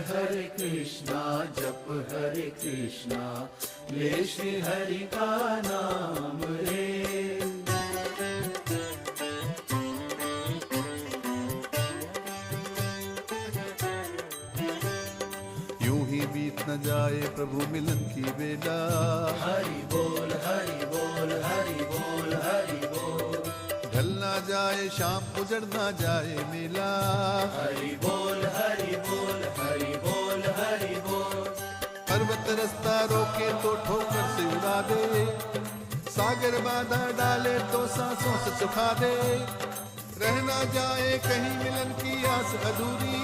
हरे कृष्णा जप हरे कृष्णा, ले श्री हरि का नाम रे। यूं ही बीत न जाए प्रभु मिलन की बेला। हरि बोल हरि बोल हरि बोल हरि बोल। ढल ना जाए शाम गुजर ना जाए मेला। हरि बोल हरि बोल हरि बोल हरि बोल। पर्वत रास्ता रोके तो ठोकर से उड़ा दे, सागर बाधा डाले तो सांसों से सुखा दे। रह ना जाए कहीं मिलन की आस अधूरी,